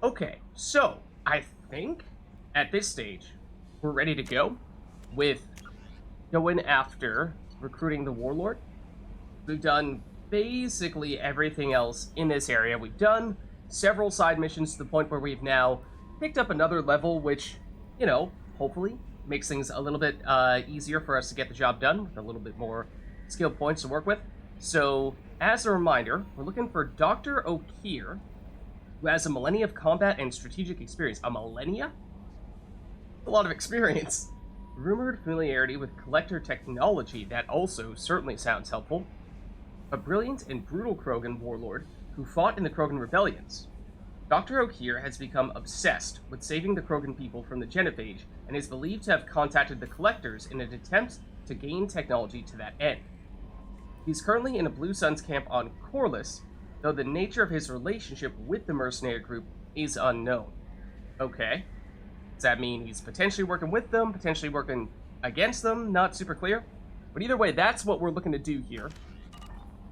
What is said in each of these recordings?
Okay, so I think at this stage we're ready to go with going after recruiting the warlord. We've done basically everything else in this area. We've done several side missions to the point where we've now picked up another level, which, hopefully makes things a little bit easier for us to get the job done with a little bit more skill points to work with. So, as a reminder, we're looking for Dr. O'Keir, who has a millennia of combat and strategic experience. A millennia? A lot of experience. Rumored familiarity with collector technology. That also certainly sounds helpful. A brilliant and brutal Krogan warlord who fought in the Krogan rebellions. Dr. O'Keir has become obsessed with saving the Krogan people from the Genophage and is believed to have contacted the Collectors in an attempt to gain technology to that end. He's currently in a Blue Suns camp on Korlus, though the nature of his relationship with the mercenary group is unknown. Okay. Does that mean he's potentially working with them, potentially working against them? Not super clear. But either way, that's what we're looking to do here.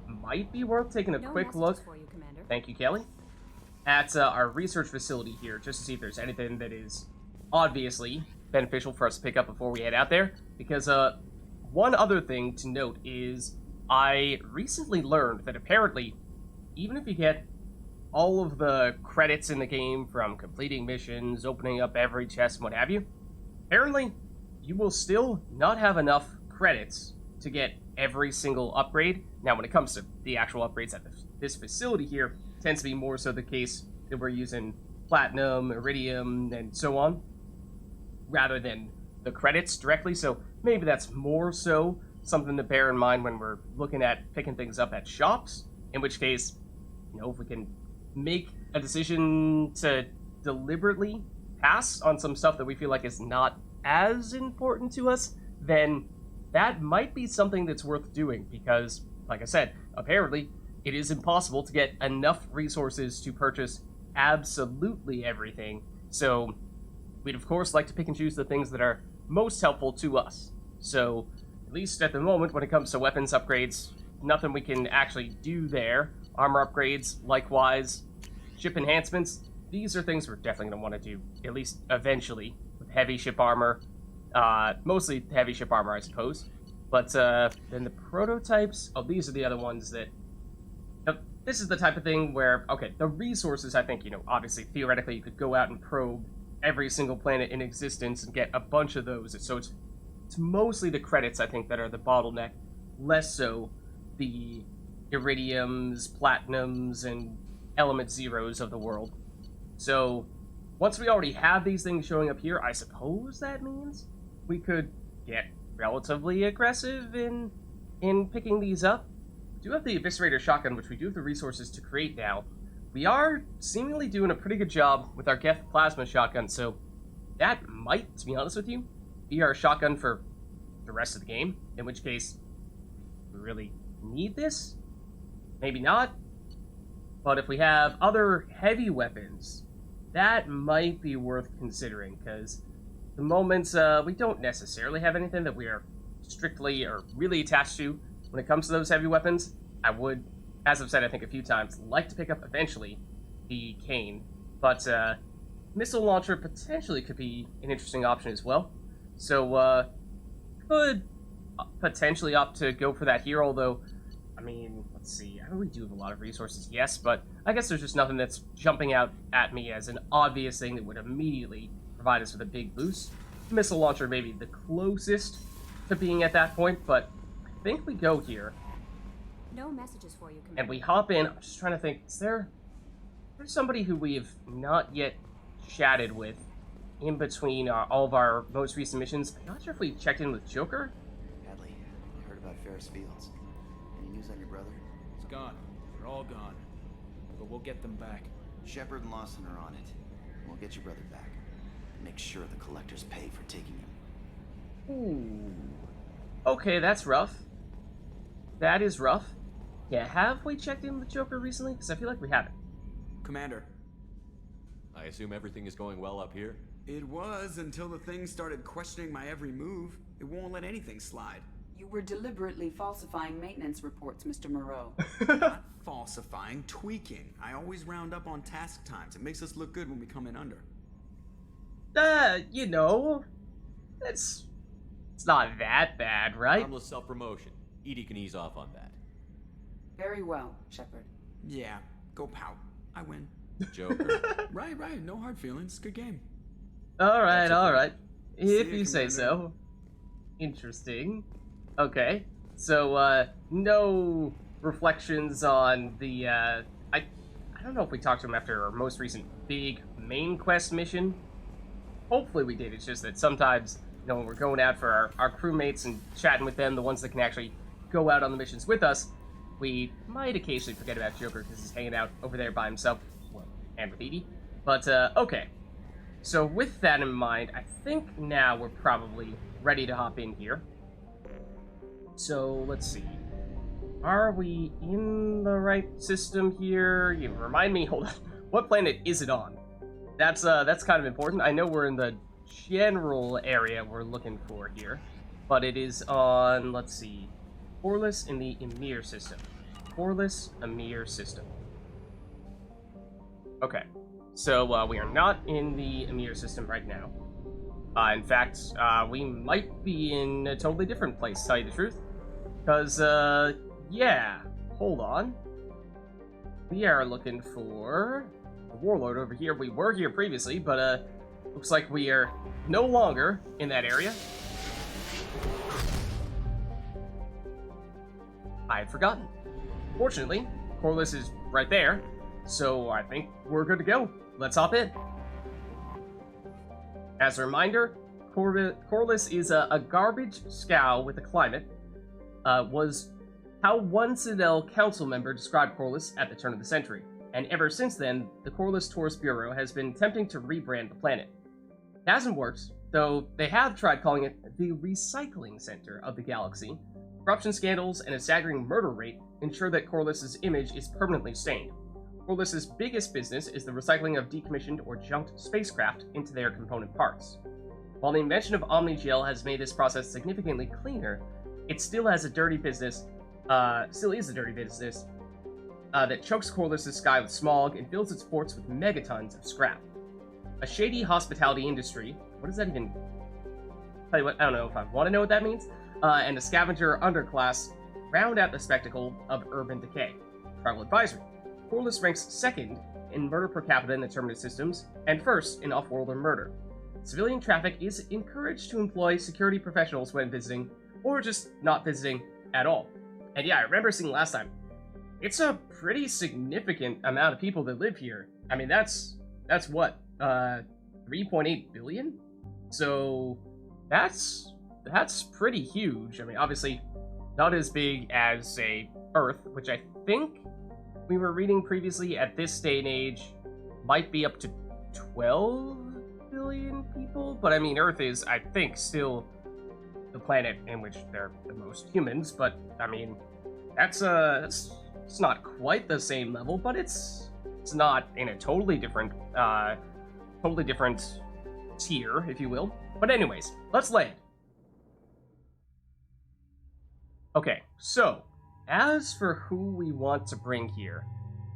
Might be worth taking a quick look. For you, Commander. Thank you, Kelly. At our research facility here, just to see if there's anything that is obviously beneficial for us to pick up before we head out there. Because one other thing to note is I recently learned that apparently, even if you get all of the credits in the game from completing missions, opening up every chest, and what have you, apparently you will still not have enough credits to get every single upgrade. Now, when it comes to the actual upgrades at this facility here, tends to be more so the case that we're using platinum, iridium, and so on, rather than the credits directly. So maybe that's more so something to bear in mind when we're looking at picking things up at shops, in which case, if we can make a decision to deliberately pass on some stuff that we feel like is not as important to us, then that might be something that's worth doing because, like I said, apparently it is impossible to get enough resources to purchase absolutely everything. So we'd of course like to pick and choose the things that are most helpful to us. So at least at the moment, when it comes to weapons upgrades, nothing we can actually do there. Armor upgrades, likewise. Ship enhancements, these are things we're definitely going to want to do, at least eventually, with heavy ship armor. Mostly heavy ship armor, I suppose. But then the prototypes, these are the other ones that... This is the type of thing where, okay, the resources, I think, obviously, theoretically, you could go out and probe every single planet in existence and get a bunch of those. So it's mostly the credits, I think, that are the bottleneck, less so the iridiums, platinums, and element zeros of the world. So once we already have these things showing up here, I suppose that means we could get relatively aggressive in picking these up. We do have the Eviscerator Shotgun, which we do have the resources to create now. We are seemingly doing a pretty good job with our Geth Plasma Shotgun, so that might, to be honest with you, be our shotgun for the rest of the game, in which case we really need this? Maybe not. But if we have other heavy weapons, that might be worth considering, because at the moment, we don't necessarily have anything that we are strictly or really attached to when it comes to those heavy weapons. I would, as I've said I think a few times, like to pick up eventually the cane, but missile launcher potentially could be an interesting option as well. So, could potentially opt to go for that here, although, I mean, let's see, I really do have a lot of resources, yes, but I guess there's just nothing that's jumping out at me as an obvious thing that would immediately provide us with a big boost. Missile launcher may be the closest to being at that point, but I think we go here. No messages for you, Commander. And we hop in. I'm just trying to think, there's somebody who we have not yet chatted with in between all of our most recent missions. I'm not sure if we checked in with Joker. Hadley, I heard about Ferris Fields. Any news on your brother? It's gone. They're all gone. But we'll get them back. Shepard and Lawson are on it. We'll get your brother back. Make sure the collectors pay for taking him. Ooh. Okay, that's rough. That is rough. Yeah, have we checked in with Joker recently? Because I feel like we haven't. Commander. I assume everything is going well up here? It was until the thing started questioning my every move. It won't let anything slide. You were deliberately falsifying maintenance reports, Mr. Moreau. Not falsifying, tweaking. I always round up on task times. It makes us look good when we come in under. You know, it's not that bad, right? Harmless self-promotion. Edie can ease off on that. Very well, Shepard. Yeah, go pout. I win. Joker. Right. No hard feelings. Good game. All right. See If ya, you say Commander. so. Interesting. Okay. So, no reflections on the, I don't know if we talked to him after our most recent big main quest mission. Hopefully we did. It's just that sometimes, you know, when we're going out for our crewmates and chatting with them, the ones that can actually go out on the missions with us, we might occasionally forget about Joker because he's hanging out over there by himself, well, and with Edie. But, okay. So with that in mind, I think now we're probably ready to hop in here. So, let's see. Are we in the right system here? You remind me, hold on. What planet is it on? That's kind of important. I know we're in the general area we're looking for here, but it is on, let's see, Korlus in the Emir system. Korlus Emir system. Okay, so we are not in the Emir system right now. In fact, we might be in a totally different place, to tell you the truth. Because, yeah, hold on. We are looking for the Warlord over here. We were here previously, but, looks like we are no longer in that area. I had forgotten. Fortunately, Korlus is right there, so I think we're good to go. Let's hop in. As a reminder, Korlus is a garbage scow with a climate. Was how one Citadel council member described Korlus at the turn of the century, and ever since then, the Korlus Tourist Bureau has been attempting to rebrand the planet. It hasn't worked, though they have tried calling it the recycling center of the galaxy. Corruption scandals and a staggering murder rate ensure that Korlus's image is permanently stained. Korlus's biggest business is the recycling of decommissioned or junked spacecraft into their component parts. While the invention of Omnigel has made this process significantly cleaner, it still is a dirty business that chokes Korlus's sky with smog and fills its ports with megatons of scrap. A shady hospitality industry, what does that even... Tell you what, I don't know if I want to know what that means, and a scavenger underclass round out the spectacle of urban decay. Travel advisory. Korlus ranks second in murder per capita in the Terminus systems, and first in off-worlder murder. Civilian traffic is encouraged to employ security professionals when visiting, or just not visiting at all. And yeah, I remember seeing last time, it's a pretty significant amount of people that live here. I mean, that's what, 3.8 billion? So, that's pretty huge. I mean, obviously, not as big as, say, Earth, which I think we were reading previously at this day and age might be up to 12 billion people, but I mean, Earth is, I think, still the planet in which there are the most humans, but I mean, it's not quite the same level, but it's not in a totally different tier, if you will. But anyways, let's land. Okay, so as for who we want to bring here,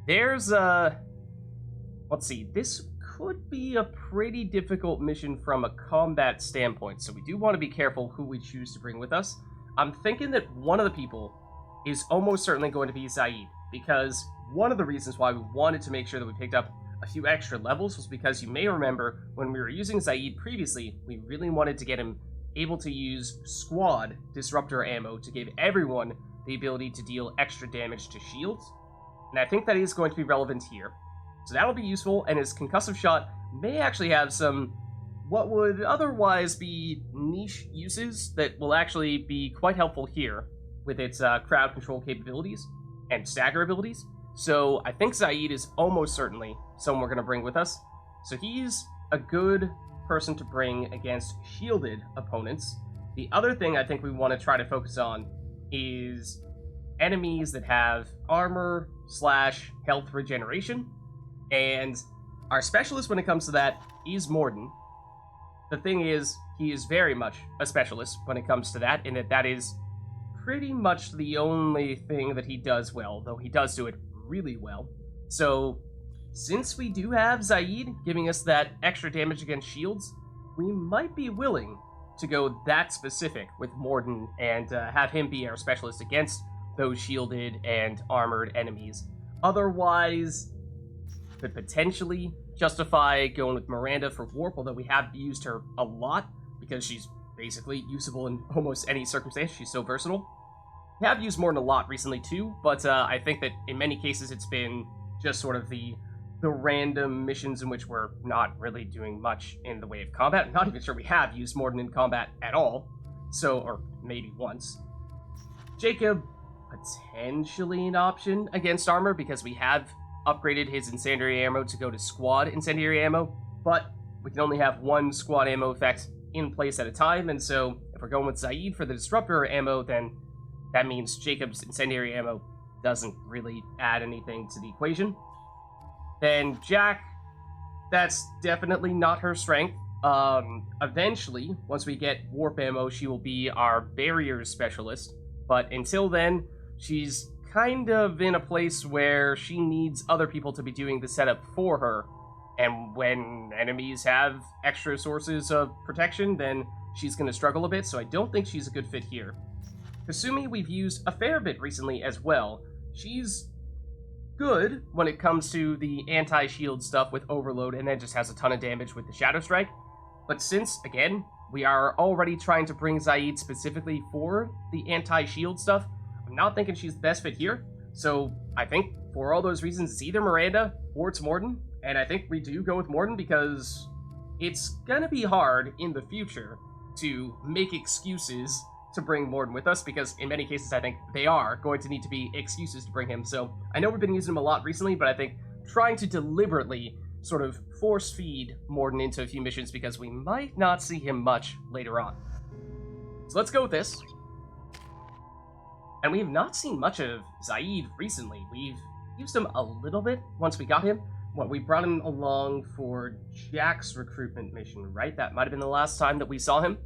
there's let's see, this could be a pretty difficult mission from a combat standpoint, so we do want to be careful who we choose to bring with us. I'm thinking that one of the people is almost certainly going to be Zaid, because one of the reasons why we wanted to make sure that we picked up a few extra levels was because you may remember when we were using Zaid previously, we really wanted to get him able to use squad disruptor ammo to give everyone the ability to deal extra damage to shields, and I think that is going to be relevant here. So that'll be useful, and his concussive shot may actually have some what would otherwise be niche uses that will actually be quite helpful here with its crowd control capabilities and stagger abilities. So I think Zaid is almost certainly someone we're going to bring with us. So he's a good person to bring against shielded opponents. The other thing I think we want to try to focus on is enemies that have armor/health regeneration. And our specialist when it comes to that is Morden. The thing is, he is very much a specialist when it comes to that, in that is pretty much the only thing that he does well, though he does do it really well. So, since we do have Zaid giving us that extra damage against shields, we might be willing to go that specific with Morden and have him be our specialist against those shielded and armored enemies. Otherwise, could potentially justify going with Miranda for Warp, although we have used her a lot because she's basically usable in almost any circumstance. She's so versatile. We have used Morden a lot recently too, but I think that in many cases it's been just sort of the random missions in which we're not really doing much in the way of combat. I'm not even sure we have used Morden in combat at all, so, or maybe once. Jacob, potentially an option against armor because we have upgraded his incendiary ammo to go to squad incendiary ammo, but we can only have one squad ammo effect in place at a time, and so if we're going with Zaid for the disruptor ammo, then that means Jacob's incendiary ammo doesn't really add anything to the equation. Then Jack, that's definitely not her strength. Eventually, once we get warp ammo, she will be our barriers specialist, but until then, she's kind of in a place where she needs other people to be doing the setup for her, and when enemies have extra sources of protection, then she's going to struggle a bit, so I don't think she's a good fit here. Kasumi we've used a fair bit recently as well. She's good when it comes to the anti-shield stuff with Overload, and then just has a ton of damage with the Shadow Strike. But since, again, we are already trying to bring Zaid specifically for the anti-shield stuff, I'm not thinking she's the best fit here. So I think for all those reasons, it's either Miranda or it's Morden. And I think we do go with Morden because it's gonna be hard in the future to make excuses to bring Morden with us, because in many cases I think they are going to need to be excuses to bring him. So I know we've been using him a lot recently, but I think trying to deliberately sort of force feed Morden into a few missions because we might not see him much later on. So let's go with this. And we have not seen much of Zaid recently. We've used him a little bit once we got him. Well, we brought him along for Jack's recruitment mission, right? That might have been the last time that we saw him.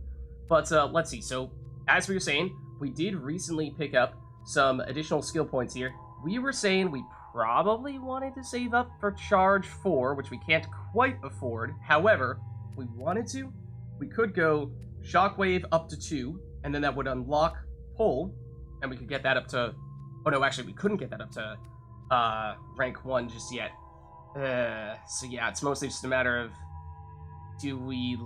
But let's see. So, as we were saying, we did recently pick up some additional skill points here. We were saying we probably wanted to save up for Charge 4, which we can't quite afford. However, if we wanted to, we could go Shockwave up to 2, and then that would unlock Pull, and we could get that up to... Oh no, actually, we couldn't get that up to rank 1 just yet. So yeah, it's mostly just a matter of, do we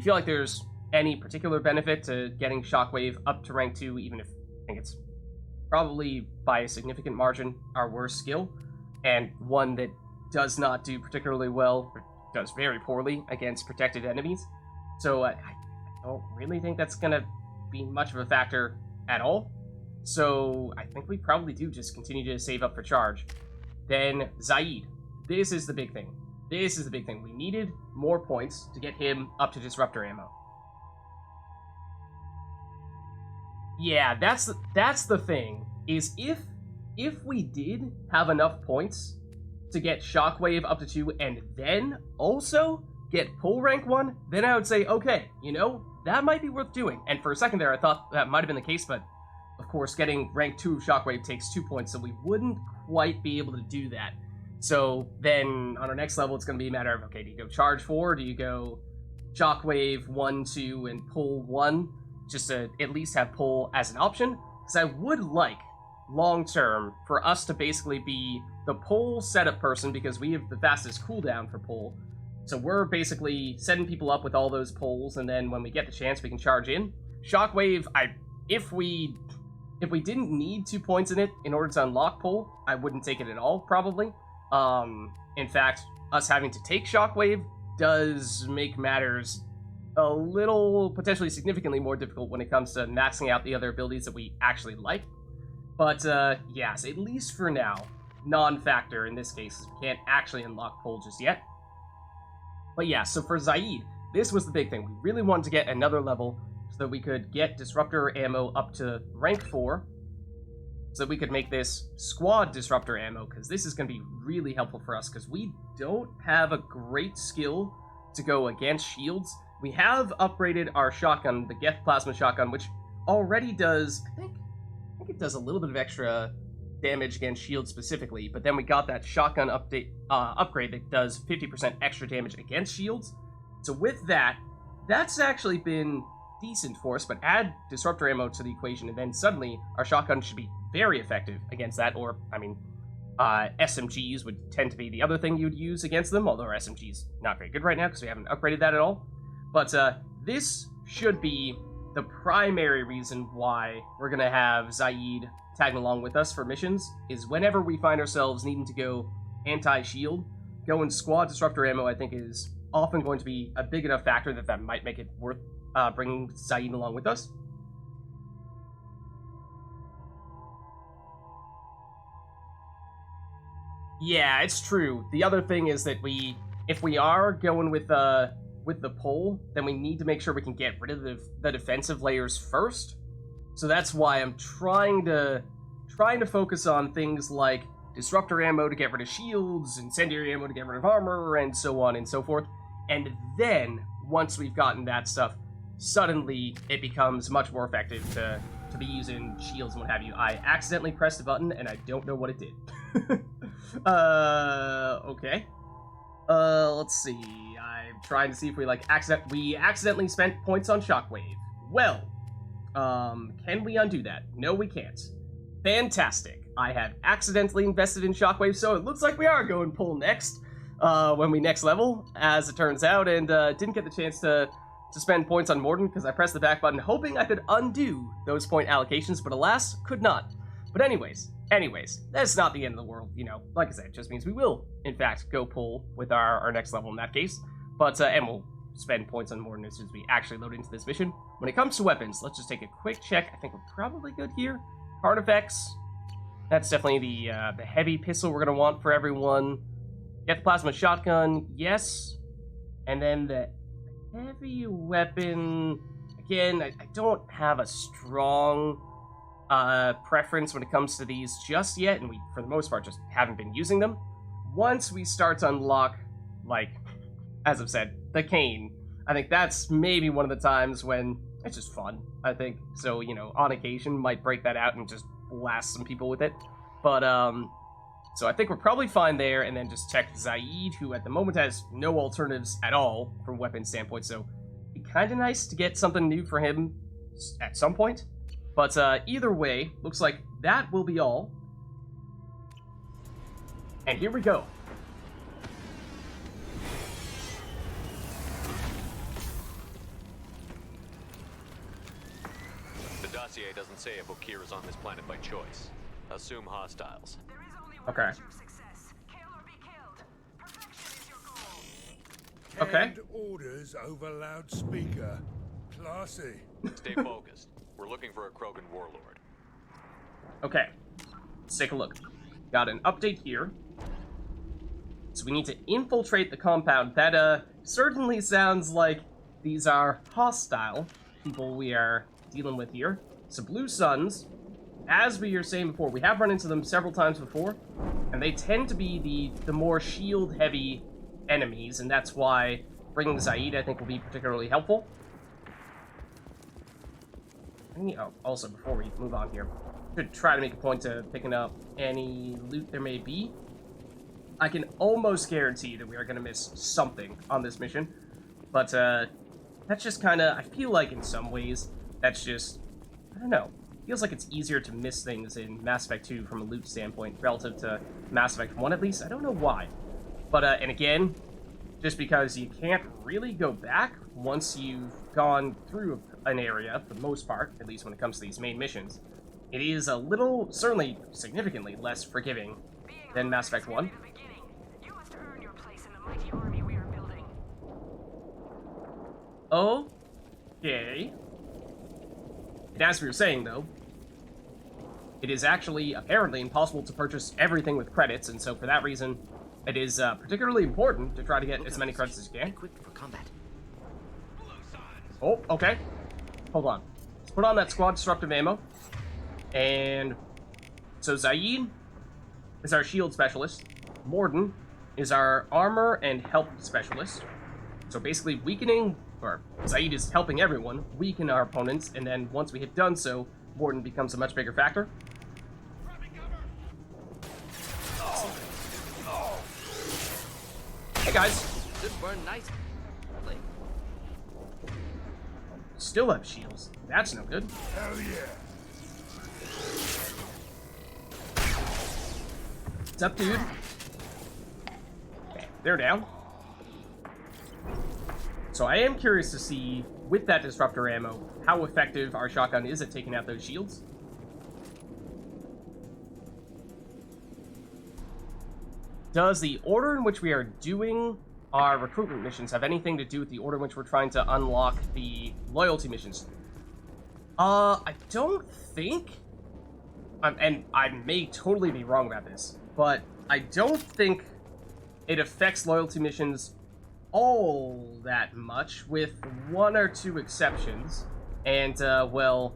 feel like there's any particular benefit to getting Shockwave up to rank 2, even if I think it's probably by a significant margin our worst skill, and one that does not do particularly well, or does very poorly against protected enemies. So I don't really think that's gonna be much of a factor at all. So I think we probably do just continue to save up for Charge. Then Zaid. This is the big thing. This is the big thing. We needed more points to get him up to Disruptor ammo. Yeah, that's the thing, is if we did have enough points to get Shockwave up to 2 and then also get Pull rank 1, then I would say, okay, you know, that might be worth doing. And for a second there, I thought that might have been the case, but of course, getting rank 2 Shockwave takes 2 points, so we wouldn't quite be able to do that. So then on our next level, it's going to be a matter of, okay, do you go Charge 4, do you go Shockwave 1, 2, and Pull 1, just to at least have Pull as an option? Because I would like, long-term, for us to basically be the Pull setup person, because we have the fastest cooldown for Pull. So we're basically setting people up with all those pulls, and then when we get the chance, we can charge in. Shockwave, if we didn't need 2 points in it in order to unlock Pull, I wouldn't take it at all, probably. In fact, us having to take Shockwave does make matters a little, potentially significantly more difficult when it comes to maxing out the other abilities that we actually like. But, yes, at least for now, non-factor in this case. We can't actually unlock Pull just yet. But yeah, so for Zaid, this was the big thing. We really wanted to get another level so that we could get Disruptor ammo up to rank 4, so that we could make this squad Disruptor ammo, because this is going to be really helpful for us, because we don't have a great skill to go against shields. We have upgraded our shotgun, the Geth Plasma Shotgun, which already does, I think it does a little bit of extra damage against shields specifically, but then we got that shotgun upgrade that does 50% extra damage against shields. So with that, that's actually been decent for us, but add disruptor ammo to the equation, and then suddenly our shotgun should be very effective against that, or, I mean, SMGs would tend to be the other thing you'd use against them, although our SMG's not very good right now because we haven't upgraded that at all. But this should be the primary reason why we're going to have Zaid tagging along with us for missions, is whenever we find ourselves needing to go anti-shield, going squad disruptor ammo I think is often going to be a big enough factor that might make it worth bringing Zaid along with us. Yeah, it's true. The other thing is that if we are going with the pull, then we need to make sure we can get rid of the defensive layers first. So that's why I'm trying to focus on things like disruptor ammo to get rid of shields, incendiary ammo to get rid of armor, and so on and so forth. And then, once we've gotten that stuff, suddenly it becomes much more effective to be using shields and what have you. I accidentally pressed a button, and I don't know what it did. Okay. Let's see. I'm trying to see if we, we accidentally spent points on Shockwave. Well, can we undo that? No, we can't. Fantastic. I have accidentally invested in Shockwave, so it looks like we are going pull next, when we next level, as it turns out, and didn't get the chance to spend points on Morden because I pressed the back button hoping I could undo those point allocations, but alas, could not. But anyways, that's not the end of the world, you know. Like I said, it just means we will, in fact, go pull with our next level in that case. But, and we'll spend points on Morden as soon as we actually load into this mission. When it comes to weapons, let's just take a quick check. I think we're probably good here. Artifacts. That's definitely the heavy pistol we're going to want for everyone. Get the plasma shotgun, yes. And then the heavy weapon, again, I don't have a strong preference when it comes to these just yet, and we, for the most part, just haven't been using them. Once we start to unlock, like, as I've said, the cane, I think that's maybe one of the times when it's just fun, I think. So, you know, on occasion, might break that out and just blast some people with it. But, so I think we're probably fine there, and then just check Zaid, who at the moment has no alternatives at all from weapon standpoint, so it'd be kind of nice to get something new for him at some point. But either way, looks like that will be all. And here we go. The dossier doesn't say if Okir is on this planet by choice. Assume hostiles. Okay. Okay. And orders over loudspeaker. Classy. Stay focused. We're looking for a Krogan warlord. Okay. Let's take a look. Got an update here. So we need to infiltrate the compound. That certainly sounds like these are hostile people we are dealing with here. So Blue Suns, as we were saying before, we have run into them several times before, and they tend to be the more shield-heavy enemies, and that's why bringing Zaid, I think, will be particularly helpful. Oh, also, before we move on here, should try to make a point to picking up any loot there may be. I can almost guarantee that we are going to miss something on this mission, but that's just kind of, I feel like in some ways, that's just, I don't know, feels like it's easier to miss things in Mass Effect 2 from a loot standpoint relative to Mass Effect 1 at least. I don't know why. But, and again, just because you can't really go back once you've gone through an area, for the most part, at least when it comes to these main missions, it is a little, certainly significantly less forgiving than Mass Effect 1. Okay. And as we were saying, though, it is actually apparently impossible to purchase everything with credits, and so for that reason, it is particularly important to try to get as many credits as you can. Equipped for combat. Oh, okay. Hold on. Let's put on that squad disruptive ammo. And so Zaid is our shield specialist. Morden is our armor and health specialist. So basically weakening or Zaid is helping everyone weaken our opponents, and then once we have done so, Warden becomes a much bigger factor. Hey guys. This burned nice. Still have shields. That's no good. Hell yeah. What's up, dude? Okay, they're down. So I am curious to see, with that disruptor ammo, how effective our shotgun is at taking out those shields. Does the order in which we are doing our recruitment missions have anything to do with the order in which we're trying to unlock the loyalty missions? I don't think, and I may totally be wrong about this, but I don't think it affects loyalty missions all that much, with one or two exceptions. And, well,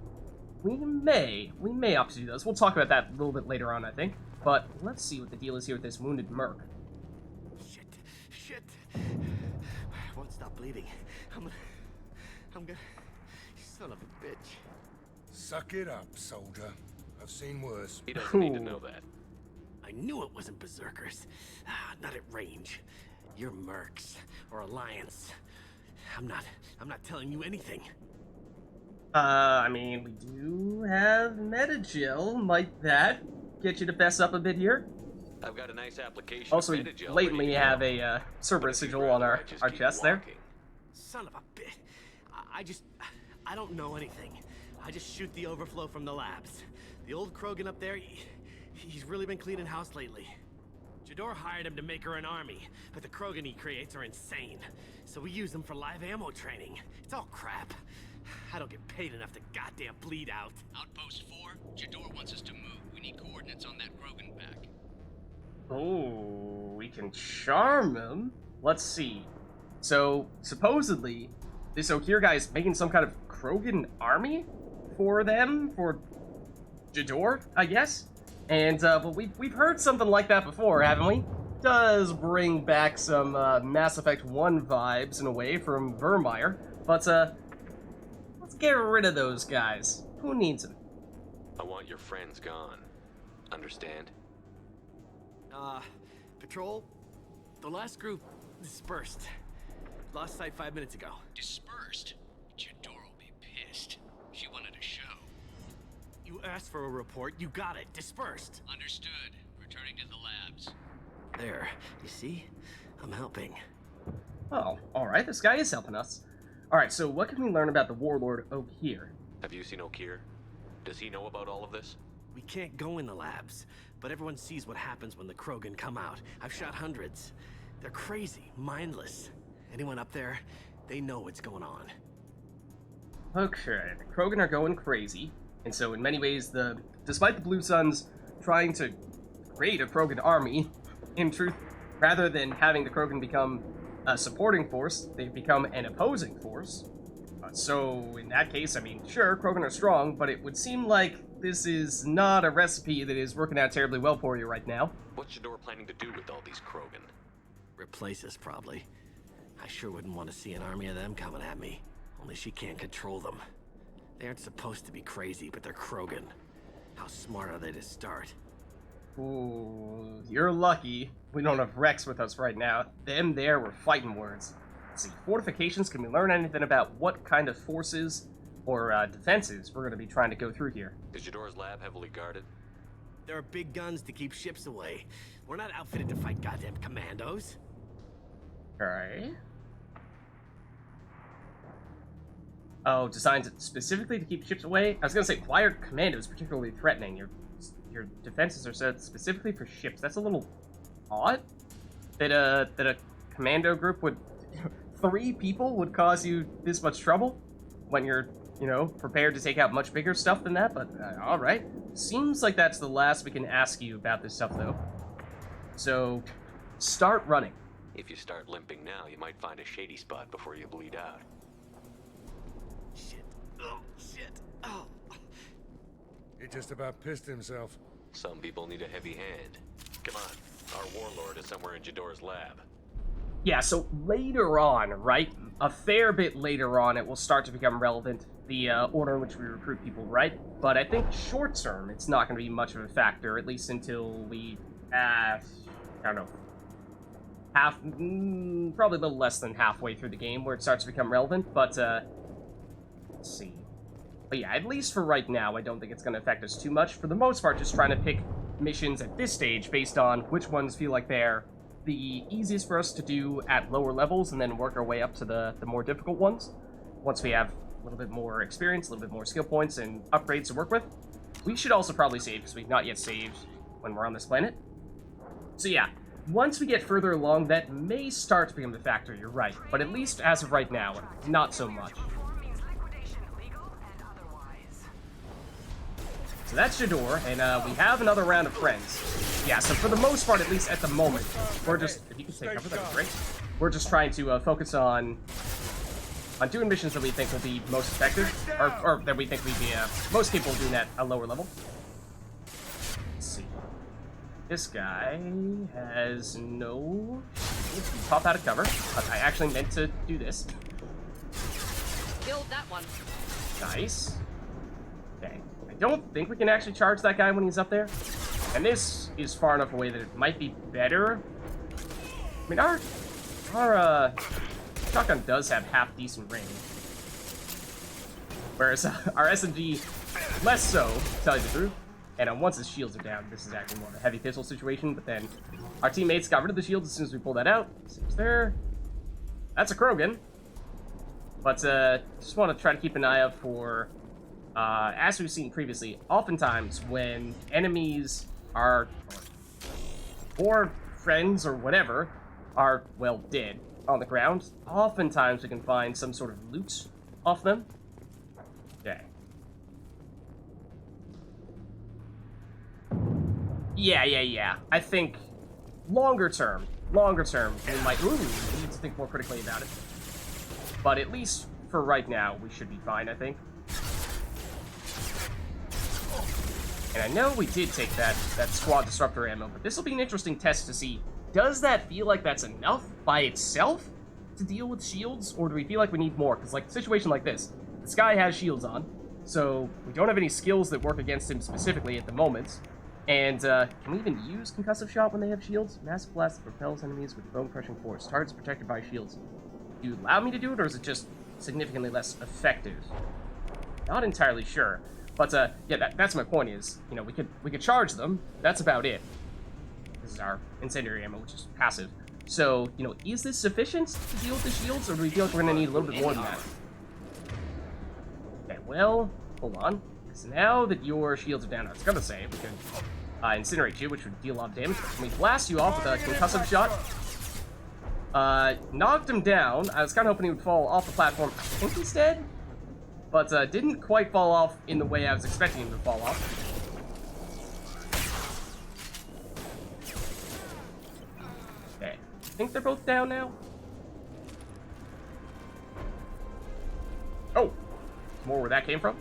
we may opt to do those. We'll talk about that a little bit later on, I think. But let's see what the deal is here with this wounded merc. Shit. I won't stop bleeding. I'm gonna... Son of a bitch. Suck it up, soldier. I've seen worse. He doesn't need to know that. I knew it wasn't berserkers. Not at range. You're mercs or Alliance. I'm not telling you anything. I mean, we do have Metagel. Might that get you to fess up a bit here? I've got a nice application. Also, of we Metagel blatantly ready to have go. a Cerberus But if you'd sigil on rather our I just keep chest there. walking. Son of a bitch. I don't know anything. I just shoot the overflow from the labs. The old Krogan up there, he's really been cleaning house lately. Jador hired him to make her an army, but the Krogan he creates are insane. So we use them for live ammo training. It's all crap. I don't get paid enough to goddamn bleed out. Outpost 4, Jador wants us to move. We need coordinates on that Krogan pack. Oh, we can charm him. Let's see. So, supposedly, this Okir guy is making some kind of Krogan army for them, for Jador, I guess? And, but we've heard something like that before, haven't we? Does bring back some, Mass Effect 1 vibes, in a way, from Vermeer. But, let's get rid of those guys. Who needs them? I want your friends gone. Understand? Patrol, the last group dispersed. Lost sight 5 minutes ago. Dispersed? Jador will be pissed. She wanted a show. You asked for a report, you got it. Dispersed. Understood. Returning to the labs. There, you see? I'm helping. Oh, alright, this guy is helping us. Alright, so what can we learn about the Warlord Okir? Have you seen Okir? Does he know about all of this? We can't go in the labs, but everyone sees what happens when the Krogan come out. I've shot hundreds. They're crazy, mindless. Anyone up there, they know what's going on. Okay, the Krogan are going crazy, and so in many ways, despite the Blue Suns trying to create a Krogan army, in truth, rather than having the Krogan become a supporting force, they've become an opposing force. So in that case, I mean, sure, Krogan are strong, but it would seem like this is not a recipe that is working out terribly well for you right now. What's Jador planning to do with all these Krogan? Replace us, probably. I sure wouldn't want to see an army of them coming at me. Only she can't control them. They aren't supposed to be crazy, but they're Krogan. How smart are they to start? Ooh, you're lucky we don't have Rex with us right now. Them there were fighting words. Let's see, fortifications, can we learn anything about what kind of forces or defenses we're going to be trying to go through here? Is Jador's lab heavily guarded? There are big guns to keep ships away. We're not outfitted to fight goddamn commandos. Alright. Oh, designed specifically to keep ships away? I was gonna say, why are commandos particularly threatening? Your defenses are set specifically for ships. That's a little odd. That a commando group would... 3 people would cause you this much trouble when you're, you know, prepared to take out much bigger stuff than that, but alright. Seems like that's the last we can ask you about this stuff, though. So, start running. If you start limping now, you might find a shady spot before you bleed out. Shit. Oh, shit. Oh. He just about pissed himself. Some people need a heavy hand. Come on, our warlord is somewhere in Jador's lab. Yeah, so later on, right? A fair bit later on, it will start to become relevant, the order in which we recruit people, right? But I think short term, it's not going to be much of a factor, at least until we, I don't know, probably a little less than halfway through the game where it starts to become relevant, but, let's see. But yeah, at least for right now, I don't think it's going to affect us too much. For the most part, just trying to pick missions at this stage based on which ones feel like they're the easiest for us to do at lower levels, and then work our way up to the more difficult ones. Once we have a little bit more experience, a little bit more skill points, and upgrades to work with. We should also probably save, because we've not yet saved when we're on this planet. So yeah, once we get further along, that may start to become a factor, you're right. But at least as of right now, not so much. So that's Jador, and we have another round of friends. Yeah, so for the most part, at least at the moment, we're just, if you could take cover, that'd be great. We're just trying to focus on doing missions that we think will be most effective, or that we think we'd be most capable of doing at a lower level. Let's see. This guy has no shield. He pop out of cover. I actually meant to do this. Killed that one. Nice. Okay. I don't think we can actually charge that guy when he's up there. And this is far enough away that it might be better. I mean, our shotgun does have half-decent range. Whereas our SMG, less so, to tell you the truth. And once his shields are down, this is actually more of a heavy pistol situation. But then our teammates got rid of the shields as soon as we pulled that out. Seems there. That's a Krogan. But just want to try to keep an eye out for, as we've seen previously, oftentimes when enemies are, or friends or whatever, are, well, dead on the ground, oftentimes we can find some sort of loot off them. Okay. Yeah. I think longer term, we might, we need to think more critically about it. But at least for right now, we should be fine, I think. And I know we did take that squad disruptor ammo, but this will be an interesting test to see, does that feel like that's enough by itself to deal with shields, or do we feel like we need more? Because, like, a situation like this, this guy has shields on, so we don't have any skills that work against him specifically at the moment. And, can we even use concussive shot when they have shields? Massive blast that propels enemies with bone-crushing force. Targets protected by shields. Do you allow me to do it, or is it just significantly less effective? Not entirely sure. But, yeah, that's my point is, you know, we could charge them. That's about it. This is our incendiary ammo, which is passive. So, you know, is this sufficient to deal with the shields, or do we feel like we're going to need a little bit more than that? Okay, well, hold on. Because now that your shields are down, I was going to say we could incinerate you, which would deal a lot of damage. Can we blast you off with a concussive shot? Knocked him down. I was kind of hoping he would fall off the platform. I think he's dead. But didn't quite fall off in the way I was expecting him to fall off. Okay. I think they're both down now. Oh! More where that came from.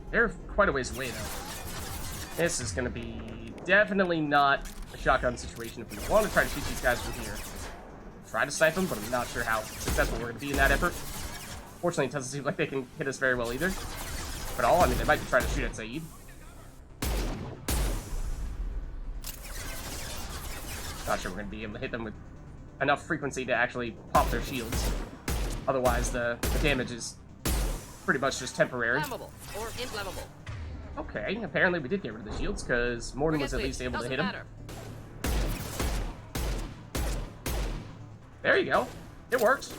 They're quite a ways away, though. This is going to be definitely not a shotgun situation if we want to try to shoot these guys from here. Try to snipe them, but I'm not sure how successful we're going to be in that effort. Fortunately, it doesn't seem like they can hit us very well either. But all, I mean, they might be trying to shoot at Saeed. Not sure we're going to be able to hit them with enough frequency to actually pop their shields. Otherwise, the damage is pretty much just temporary. Flammable or inflammable. Okay, apparently we did get rid of the shields, because Morton was at least able to hit him. There you go. It worked.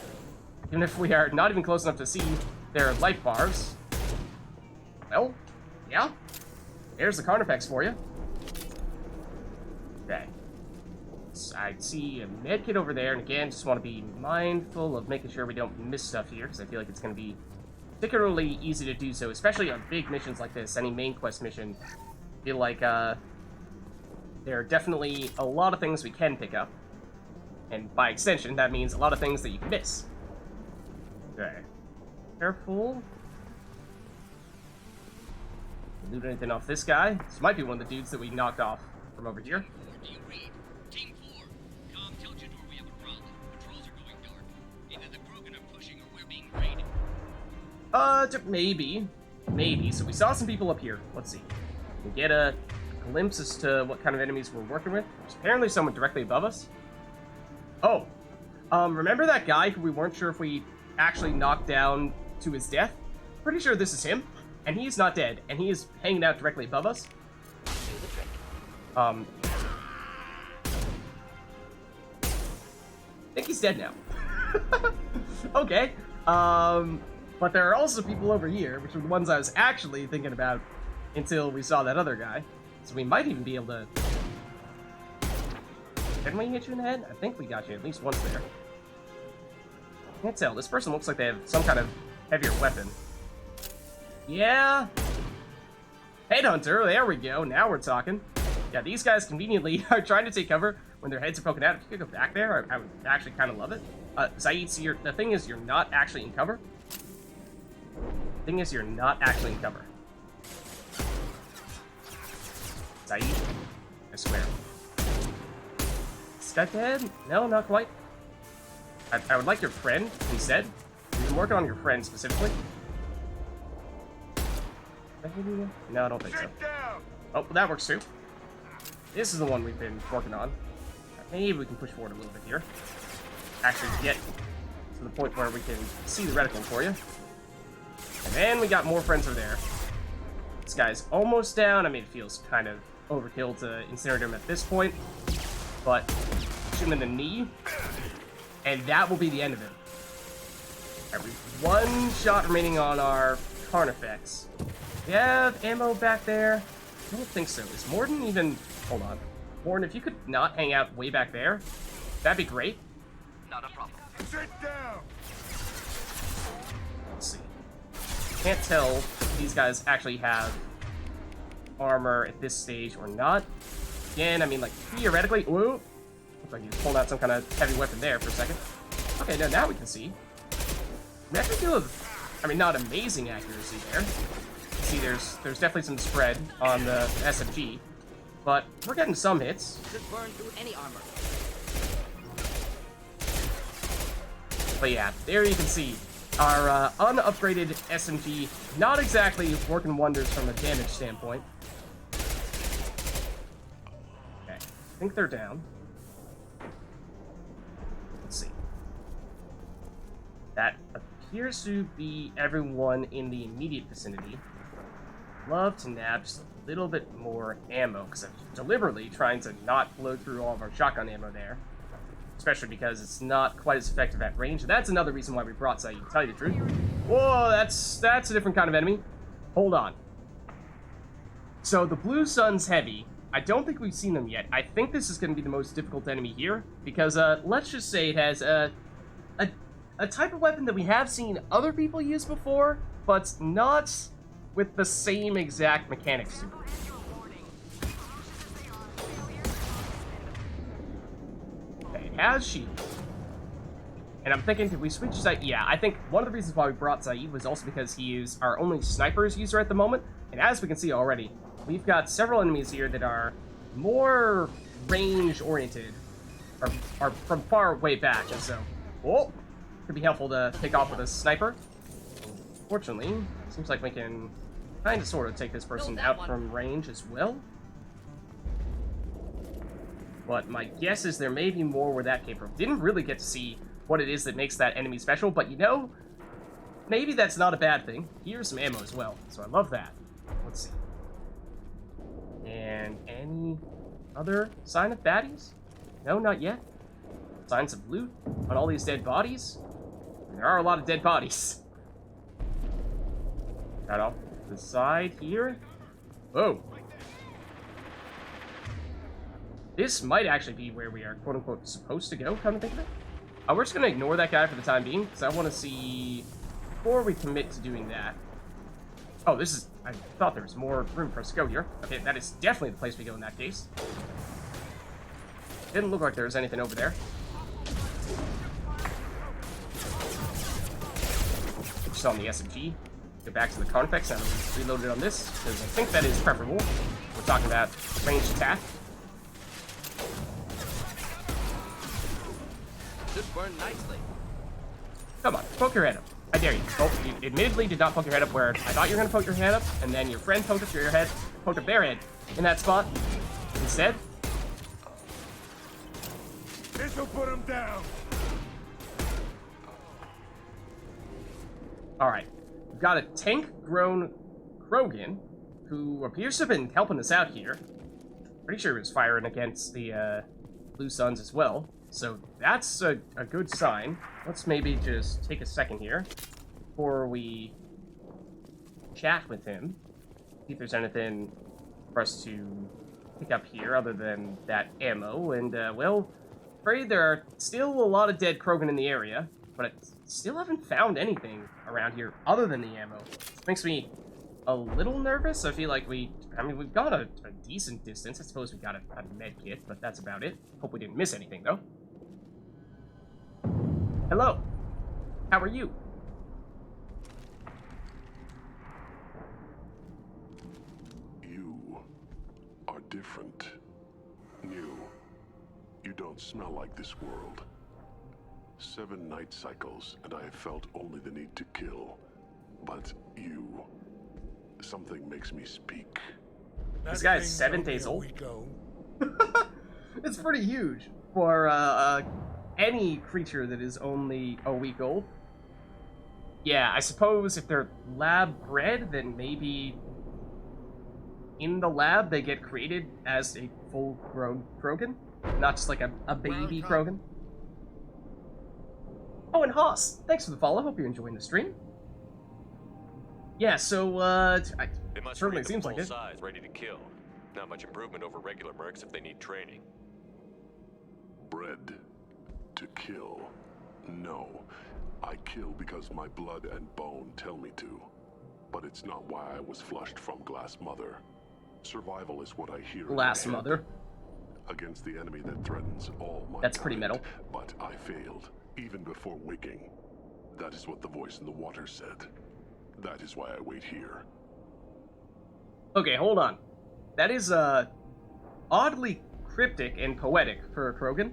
Even if we are not even close enough to see their life bars. Well, yeah. There's the Carnipex for you. Okay. So I see a medkit over there, and again, just want to be mindful of making sure we don't miss stuff here, because I feel like it's going to be particularly easy to do so, especially on big missions like this, any main quest mission. I feel like there are definitely a lot of things we can pick up. And by extension, that means a lot of things that you can miss. Okay. Careful. Loot anything off this guy? This might be one of the dudes that we knocked off from over here. Do you read? Team 4, tell Jador we have a Maybe. Maybe. So we saw some people up here. Let's see. We get a glimpse as to what kind of enemies we're working with. There's apparently someone directly above us. Oh. Remember that guy who we weren't sure if we actually knocked down to his death? Pretty sure this is him. And he's not dead. And he is hanging out directly above us. I think he's dead now. Okay. But there are also people over here, which are the ones I was actually thinking about until we saw that other guy. So we might even be able to... Didn't we hit you in the head? I think we got you at least once there. Can't tell. This person looks like they have some kind of heavier weapon. Yeah. Headhunter, there we go. Now we're talking. Yeah, these guys conveniently are trying to take cover when their heads are poking out. If you could go back there, I would actually kind of love it. Zaid, so the thing is, you're not actually in cover. The thing is, you're not actually in cover. Zaid, I swear. Is that dead? No, not quite. I would like your friend instead. We've been working on your friend specifically. No, I don't think so. Oh, well, that works too. This is the one we've been working on. Maybe we can push forward a little bit here. Actually get to the point where we can see the reticle for you. And then we got more friends over there. This guy's almost down. I mean, it feels kind of overkill to incinerate him at this point. But shoot him in the knee. And that will be the end of him. Alright, we've one shot remaining on our Carnifex. We have ammo back there. I don't think so. Is Morden even... Hold on. Morden, if you could not hang out way back there, that'd be great. Not a problem. Sit down! Let's see. Can't tell if these guys actually have armor at this stage or not. Again, I mean, like, theoretically... Whoa! Looks like he just pulled out some kind of heavy weapon there for a second. Okay, now we can see. We actually do have... I mean, not amazing accuracy there. See, there's definitely some spread on the SMG. But we're getting some hits. Just burn through any armor. But yeah, there you can see our unupgraded SMG not exactly working wonders from a damage standpoint. Okay, I think they're down. Let's see. That appears to be everyone in the immediate vicinity. Love to nab just a little bit more ammo, because I'm deliberately trying to not blow through all of our shotgun ammo there. Especially because it's not quite as effective at range. And that's another reason why we brought Zaid, to tell you the truth. Whoa, that's a different kind of enemy. Hold on. So the Blue Sun's heavy. I don't think we've seen them yet. I think this is going to be the most difficult enemy here. Because let's just say it has a type of weapon that we have seen other people use before, but not with the same exact mechanics to it. Okay, it has shield. And I'm thinking, did we switch Zaid? Yeah, I think one of the reasons why we brought Zaid was also because he is our only snipers user at the moment. And as we can see already, we've got several enemies here that are more range-oriented, or are from far way back, and so, oh, could be helpful to pick off with a sniper. Fortunately, seems like we can kind of sort of take this person out from range as well. But my guess is there may be more where that came from. Didn't really get to see what it is that makes that enemy special, but you know, maybe that's not a bad thing. Here's some ammo as well, so I love that. Let's see. And any other sign of baddies? No, not yet. Signs of loot on all these dead bodies? There are a lot of dead bodies. Got off the side here. Whoa. This might actually be where we are, quote-unquote, supposed to go, come to think of it. We're just going to ignore that guy for the time being, because I want to see, before we commit to doing that. Oh, this is... I thought there was more room for us to go here. Okay, that is definitely the place we go in that case. Didn't look like there was anything over there. Just on the SMG. Go back to the Carnifex. I'm reloaded on this, because I think that is preferable. We're talking about ranged attack. Should burn nicely. Come on, poke your head up. I dare you. Oh, you admittedly did not poke your head up where I thought you were going to poke your head up, and then your friend poked up your head, poked up their head in that spot. Instead, This'll put him down. alright. We've got a tank-grown Krogan who appears to have been helping us out here. Pretty sure he was firing against the Blue Suns as well. So that's a good sign. Let's maybe just take a second here before we chat with him. See if there's anything for us to pick up here other than that ammo. And, well, afraid there are still a lot of dead Krogan in the area, but I still haven't found anything around here other than the ammo. This makes me a little nervous. I feel like we've got a decent distance. I suppose we got a med kit, but that's about it. Hope we didn't miss anything, though. Hello. How are you? You are different. New. You don't smell like this world. 7 night cycles, and I have felt only the need to kill. But you... something makes me speak. This guy's 7 days old. It's pretty huge for any creature that is only a week old. Yeah, I suppose if they're lab bred, then maybe in the lab they get created as a full-grown Krogan, not just like a baby Krogan. Oh, and Haas, thanks for the follow. Hope you're enjoying the stream. Yeah, so They must certainly read seems the like full it. size, ready to kill. Not much improvement over regular mercs if they need training. Bred to kill. No. I kill because my blood and bone tell me to. But it's not why I was flushed from Glass Mother. Survival is what I hear. Glass Mother. Against the enemy that threatens all my That's pretty kind. metal. But I failed, even before waking. That is what the voice in the water said. That is why I wait here. Okay, hold on. That is oddly cryptic and poetic for a Krogan.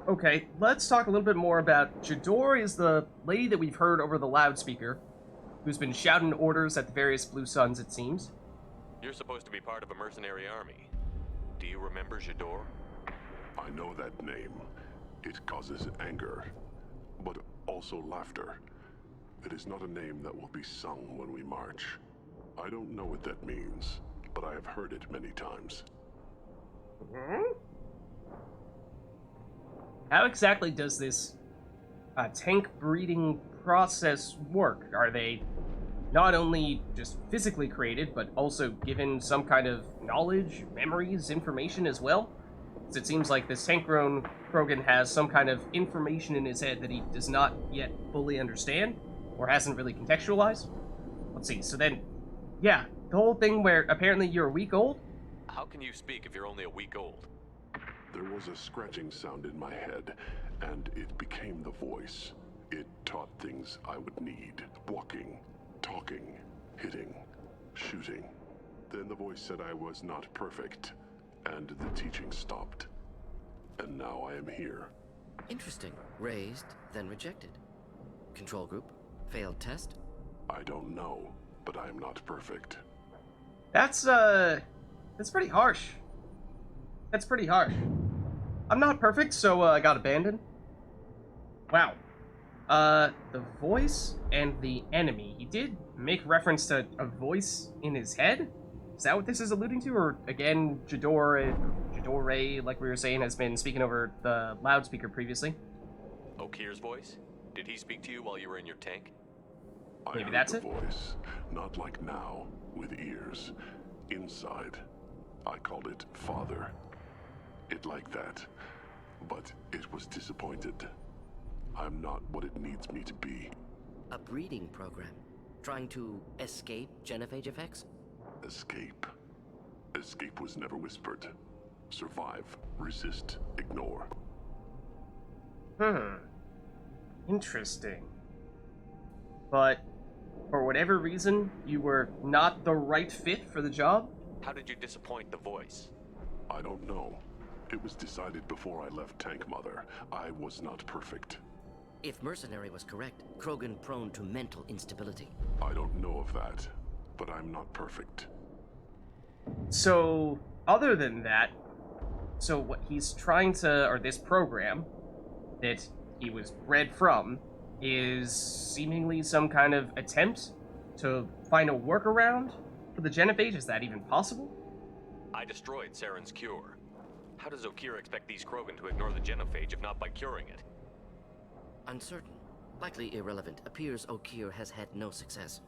Okay, let's talk a little bit more about Jador is the lady that we've heard over the loudspeaker, who's been shouting orders at the various Blue Suns, it seems. You're supposed to be part of a mercenary army. Do you remember Jador? I know that name. It causes anger, but also laughter. It is not a name that will be sung when we march. I don't know what that means, but I have heard it many times. How exactly does this tank breeding process work? Are they not only just physically created, but also given some kind of knowledge, memories, information as well? Because it seems like this tank-grown Krogan has some kind of information in his head that he does not yet fully understand, or hasn't really contextualized. Let's see, so then, yeah, the whole thing where apparently you're a week old? How can you speak if you're only a week old? There was a scratching sound in my head, and it became the voice. It taught things I would need. Walking, talking, hitting, shooting. Then the voice said I was not perfect, and the teaching stopped. And now I am here. Interesting. Raised, then rejected. Control group? Failed test? I don't know, but I am not perfect. That's pretty harsh. That's pretty harsh. I'm not perfect, so I got abandoned. Wow. The voice and the enemy. He did make reference to a voice in his head? Is that what this is alluding to? Or, again, Jador, like we were saying, has been speaking over the loudspeaker previously? Okir's voice? Did he speak to you while you were in your tank? Maybe I heard that's the it? voice, not like now, with ears. Inside. I called it Father. It like that. But it was disappointed. I'm not what it needs me to be. A breeding program? Trying to escape genophage effects? Escape. Escape was never whispered. Survive, resist, ignore. Interesting. But, for whatever reason, you were not the right fit for the job? How did you disappoint the voice? I don't know. It was decided before I left Tank Mother. I was not perfect. If Mercenary was correct, Krogan prone to mental instability. I don't know of that, but I'm not perfect. So, other than that, so what he's trying to, or this program that he was bred from, is seemingly some kind of attempt to find a workaround for the genophage. Is that even possible? I destroyed Saren's cure. How does Okir expect these Krogan to ignore the genophage if not by curing it? Uncertain. Likely irrelevant. Appears Okir has had no success.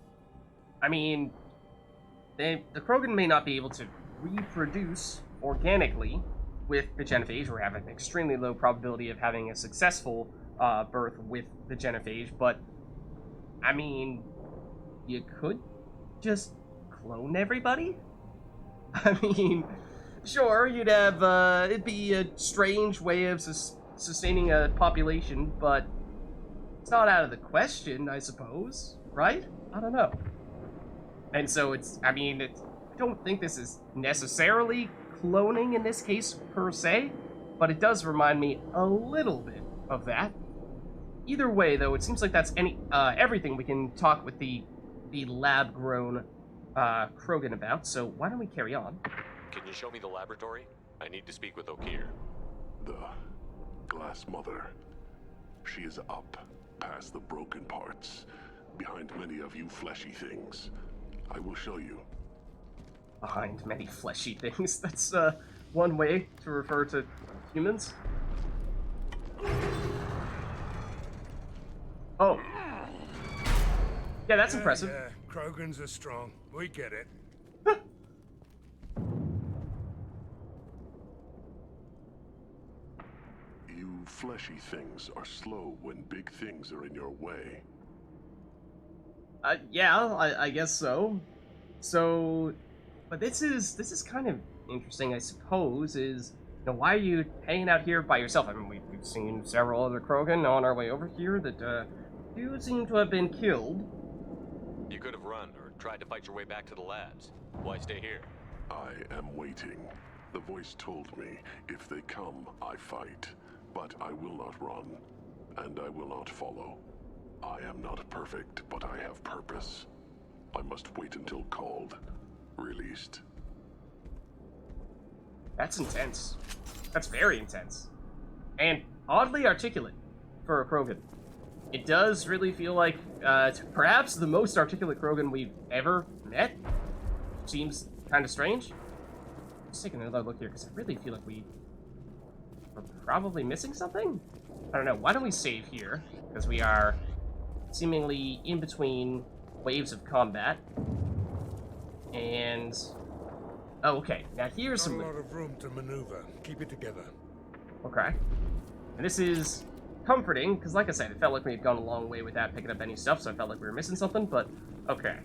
I mean, the Krogan may not be able to reproduce organically with the genophage, or have an extremely low probability of having a successful birth with the genophage, but, I mean, you could just clone everybody? I mean, sure, you'd have, it'd be a strange way of sustaining a population, but it's not out of the question, I suppose, right? I don't know. And so it's, I mean, I don't think this is necessarily cloning in this case, per se, but it does remind me a little bit of that. Either way, though, it seems like that's everything we can talk with the lab-grown Krogan about, so why don't we carry on? Can you show me the laboratory? I need to speak with Okir. The Glass Mother. She is up, past the broken parts, behind many of you fleshy things. I will show you. Behind many fleshy things. That's one way to refer to humans. Oh. Yeah, that's impressive. Yeah, Krogans are strong. We get it. You fleshy things are slow when big things are in your way. Yeah, I guess so. So, but this is kind of interesting, I suppose, is, you know, why are you hanging out here by yourself? I mean, we've seen several other Krogan on our way over here that, do seem to have been killed. You could have run or tried to fight your way back to the labs. Why stay here? I am waiting. The voice told me, if they come, I fight. But I will not run, and I will not follow. I am not perfect, but I have purpose. I must wait until called, released. That's intense. That's very intense. And oddly articulate for a Krogan. It does really feel like perhaps the most articulate Krogan we've ever met. Seems kind of strange. Let's take another look here, because I really feel like we're probably missing something? I don't know. Why don't we save here? Because we are seemingly in between waves of combat. And... oh, okay. Now here's some... Not a lot of room to maneuver. Keep it together. Okay. And this is comforting, because like I said, it felt like we had gone a long way without picking up any stuff, so I felt like we were missing something, but okay.